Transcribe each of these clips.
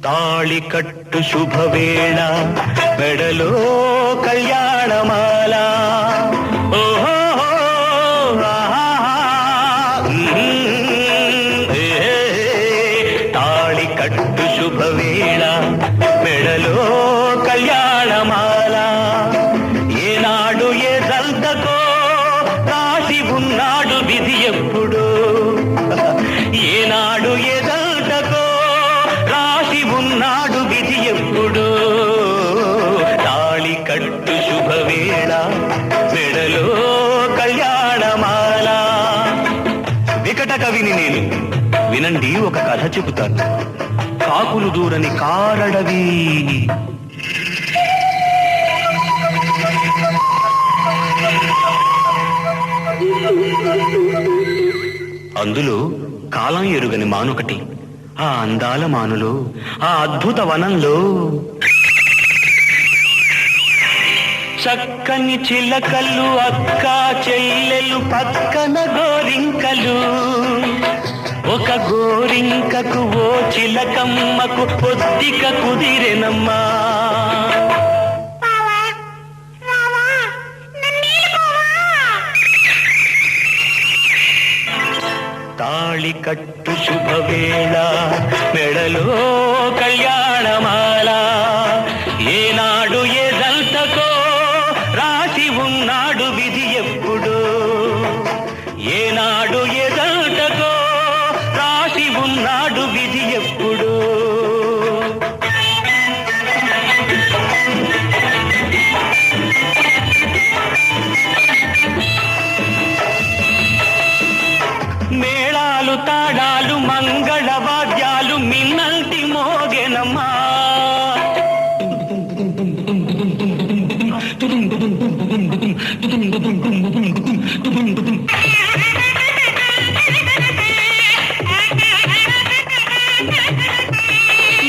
తాళి కట్టు శుభవేళ మెడలో కళ్యాణమాల ఓహో తాళి కట్టు శుభవేళ మెడలో కళ్యాణమాల ఏనాడు ఏ జంతకో రాసి ఉన్నాడు విధి ఎప్పుడు ఏనాడు ఏ జంతకో రాసి ఉన్నాడు విధి ఎప్పుడు తాళి కట్టు శుభవేళ మెడలో కళ్యాణమాల. వికట కవిని నేను, వినండి ఒక కథ చెబుతాను. కాకులు దూరని కారడవి. అందులో కాలం ఎరుగని మానొకటి. ఆ అందాల మానులో, ఆ అద్భుత వనంలో చక్కని చిలకలు, అక్క చెల్లెలు, పక్కన గోరింకలు. ఒక గోరింకకు ఓ చిలకమ్మకు పొద్దిక కుదిరెనమ్మా. తాళి కట్టు శుభవేళ మెడలో కళ్యాణమాల ఏనాడు ఏ జంతకో రాసి ఉన్నాడు విధి ఎప్పుడు ఏనాడు ఏ జంతకో రాసి ఉన్నాడు విధి ఎప్పుడు. మేళాలు తాడాలు మంగళ వాద్యాలు మిన్నంటి మోగెనమ్మా.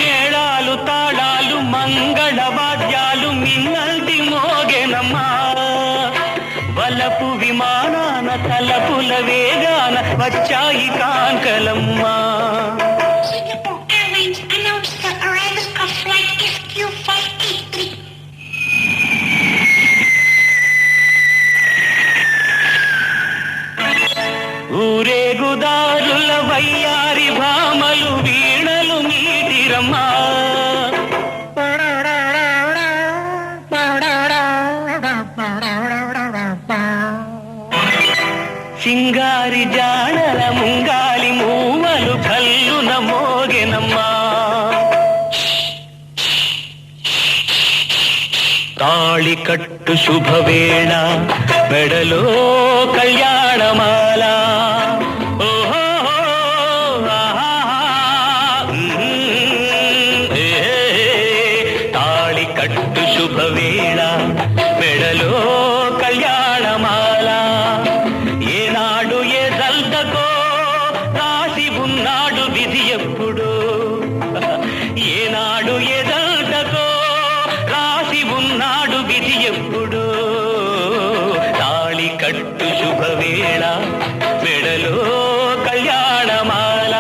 మేళాలు తాడాలు మంగళ వాద్యాలు మిన్నంటి మోగెనమ్మా. వలపు విమానాన తలపుల వేగాన వచ్చాయి కాంకలమ్మా. ఊరేగుదారుల వయ్యారి భామలు వీణలు మీటిరమ్మా. సింగారి జాడల ముంగాలి మూవలు కల్లున మోగెనమ్మా. తాళి కట్టు శుభవేళ మెడలో కళ్యాణమాల ఓహో తాళి కట్టు శుభవేళ మెడలో కళ్యాణమాల ఏనాడు ఏ జంతకో రాసి ఉన్నాడు విధి ఎప్పుడు ఏనాడు ఏ జంతకో రాసి ఉన్నాడు విధి ఎప్పుడు. తాళి కట్టు శుభవేళ మెడలో కళ్యాణమాల.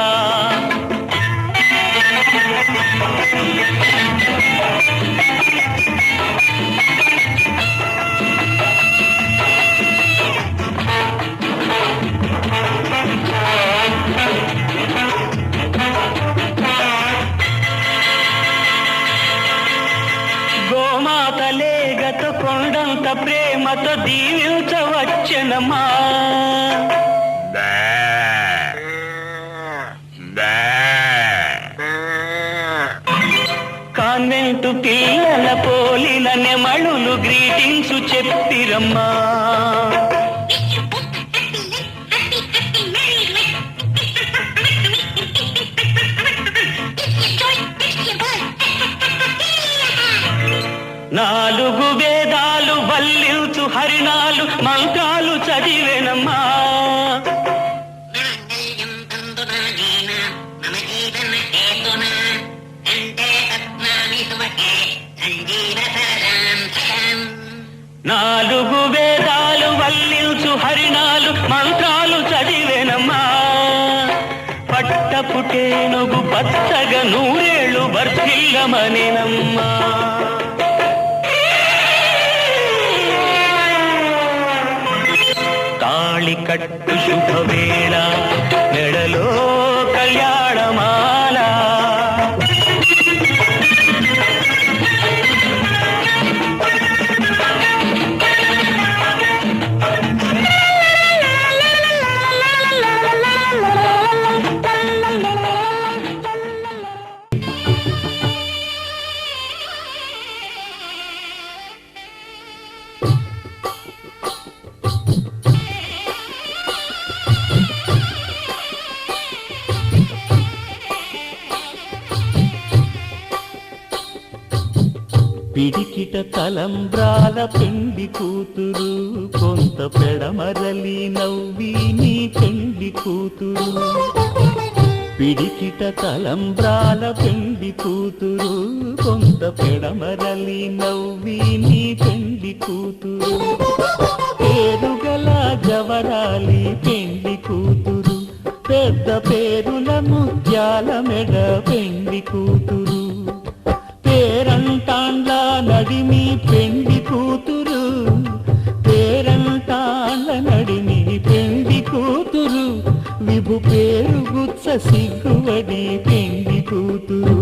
గోమాత లేగతో కొండంత ప్రేమతో దీవించవచ్చెనమ్మా. కాన్వెంటు పిల్లల పోలిన నెమళులు గ్రీటింగ్స్ చెప్పిరమ్మా. నాలుగు వేదాలు వల్లించు హరినాలు మంత్రాలు చదివేనమ్మా. నాలుగు వేదాలు వల్లించు హరిణాలు మంత్రాలు చదివేనమ్మా పట్టపుటేనుగు పచ్చగా నూరేళ్ళు వర్ధిల్లమనేనమ్మా తాళి కట్టు శుభవేళ మెడలో కళ్యాణమాల పిడికిట తలంబ్రాల పెండి కూతురు కొంత పెడమరలి నవ్వి నీ పెండి కూతురు పిడికిట తలంబ్రాల పెండి కూతురు కొంత పెడమరలి నవ్వి నీ పెండి కూతురు పేరుగల జవరాలి పెండి కూతురు పెద్ద పేరుల ముత్యాల మెడ పెండి కూతురు పేరంటాండ్ల నడిమి పెండి కూతురు పేరంటాండ్ల నడిమి పెండి కూతురు విభు పేరు గుచ్చ సిగ్గువడి పెండి కూతురు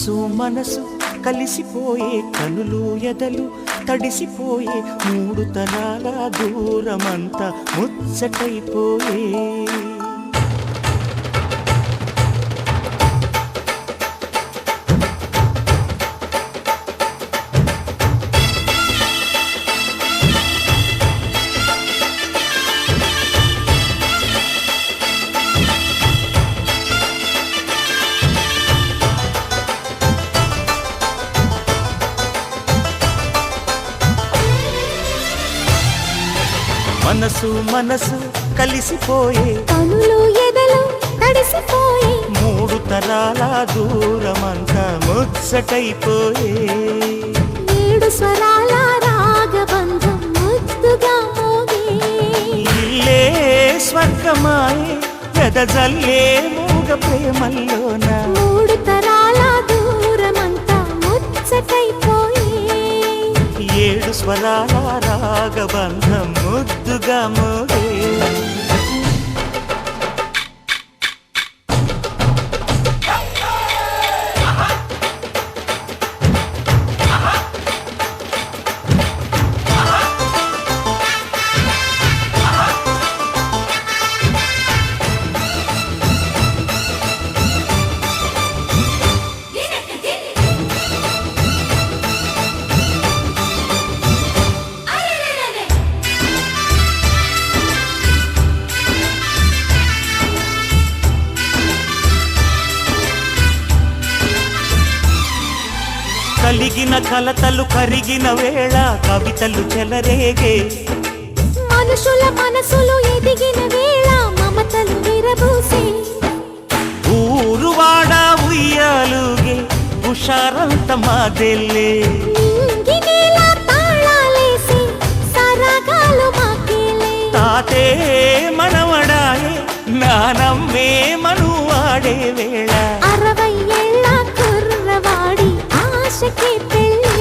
మనసు మనసు కలిసిపోయే కనులు ఎదలు తడిసిపోయే మూడు తరాల దూరమంతా ముచ్చటైపోయే మనసు మనసు కలిసిపోయే కనులు ఎదలు తడిసిపోయే మూడు తరాల దూరమంతా ముచ్చటైపోయే ఏడు స్వరాల రాగబంధం ముద్దుగా మోగే ఇల్లే స్వర్గమాయే వెదజల్లే మూగ ప్రేమల్లోన మూడు తరాల దూరమంతా ముచ్చటైపోయే ఏడు స్వరాల రాగబంధం ముద్దుగా మోగే కలిగిన కలతలు కరిగిన వేళ కవితలు చెలరేగే మనుషుల మనసులు ఎదిగిన వేళ మమతలు విరబూసే ఊరువాడ ఉయ్యాలుగే హుషారంత మాదెల్లే నింగినేల తాళాలేసి సరాగాలు మాకేలే తాతే మనవడాయే నానమ్మే మనువాడే వేళ 60 ఏళ్ల కుర్రవాడి ఆశకి పెళ్ళి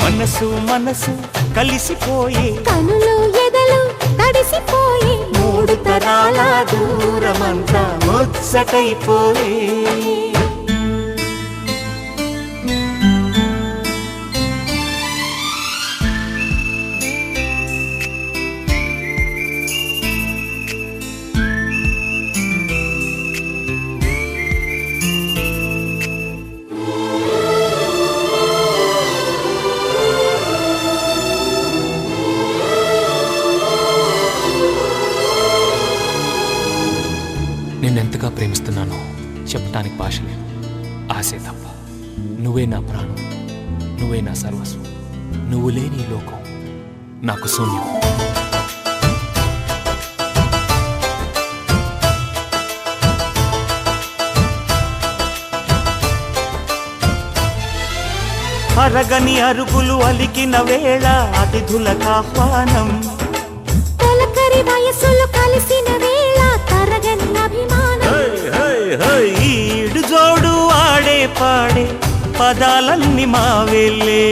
మనసు మనసు కలిసిపోయే కనులు ఎదలు తడిసిపోయి మూడు తరాల దూరమంతా ముచ్చటైపోయే నిన్నెంతగా ప్రేమిస్తున్నానో చెప్పటానికి భాష లేదు. ఆశే తప్ప. నువ్వే నా ప్రాణం, నువ్వే నా సర్వస్వం. నువ్వు లేని ఈ లోకం నాకు శూన్యం. అరగని అరుగులు అలికిన వేళ అతిథులకు ఆహ్వానం తొలకరి వయసులు కలిసిన వేళ తరగని అభిమానం ఈడు జోడు ఆడే పాడే పదాలన్నీ మా వెళ్ళే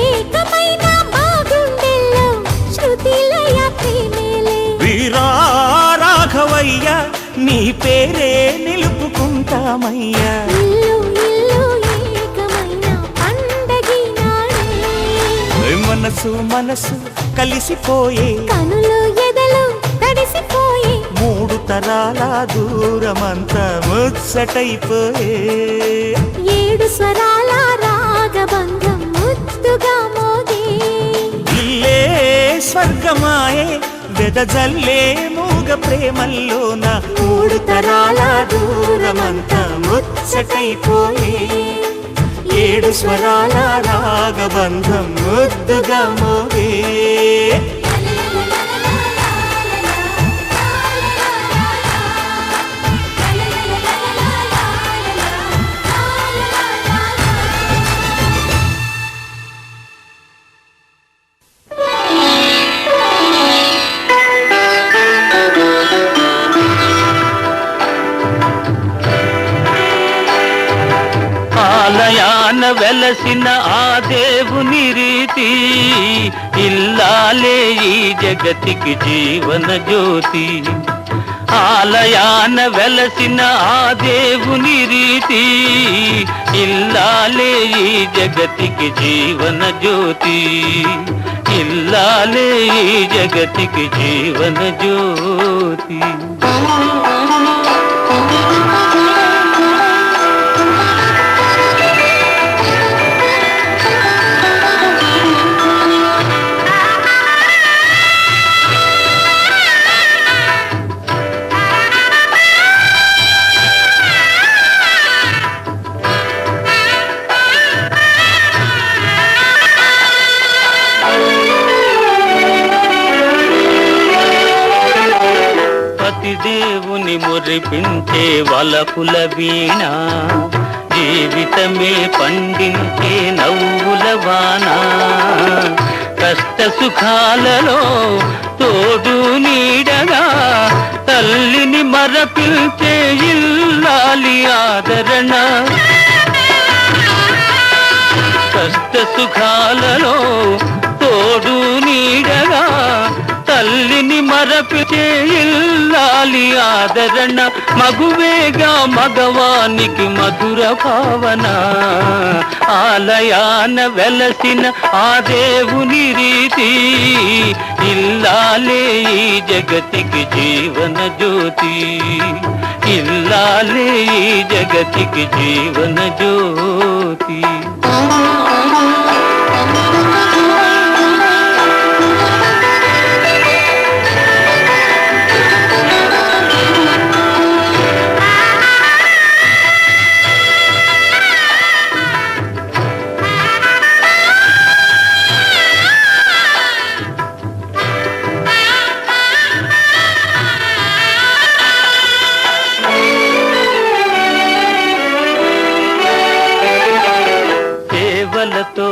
ఏకమైన బాగుండెల్లో శృతిలయ ప్రేమేలే వీరా రాఘవయ్య నీ పేరే నిలుపుకుంటామయ్యా ఇల్లు ఇల్లు ఏకమైన పండగి నాడే మనసు మనసు కలిసిపోయే కనులు ఎదలు తడిసిపోయి మూడు తరాల దూరమంతా ముచ్చటైపోయే ఏడు స్వరాల రాగబంధం ముద్దుగా మోగే ఇల్లే స్వర్గమాయే వెదజల్లే మూగ ప్రేమల్లోన మూడు తరాల దూరమంతా ముచ్చటైపోయే ఏడు స్వరాల రాగబంధం ముద్దుగా మోగే ఆలయాన వెలసిన ఆ దేవుని రీతి ఇల్లాలే ఈ జగతికి జీవన జ్యోతి ఆలయాన వెలసిన ఆ దేవుని రీతి ఇల్లాలే ఈ జగతికి జీవన జ్యోతి ఇల్లాలే ఈ జగతికి జీవన జ్యోతి దేవుని మురిపించే వలపుల వీణ జీవితమే పండించే నవ్వుల వాన కష్ట సుఖాలలో తోడు నీడగా తల్లిని మరపిల్చే ఇల్లాలి ఆదరణ కష్ట సుఖాలలో తోడు నీడగా తల్లిని మరపిచే ఇల్లాలి ఆదరణ మగువేగా మగవానికి మధుర భావన ఆలయాన వెలసిన ఆ దేవుని రీతి ఇల్లాలే ఈ జగతికి జీవన జ్యోతి ఇల్లాలే ఈ జగతికి జీవన జ్యోతి సేవలతో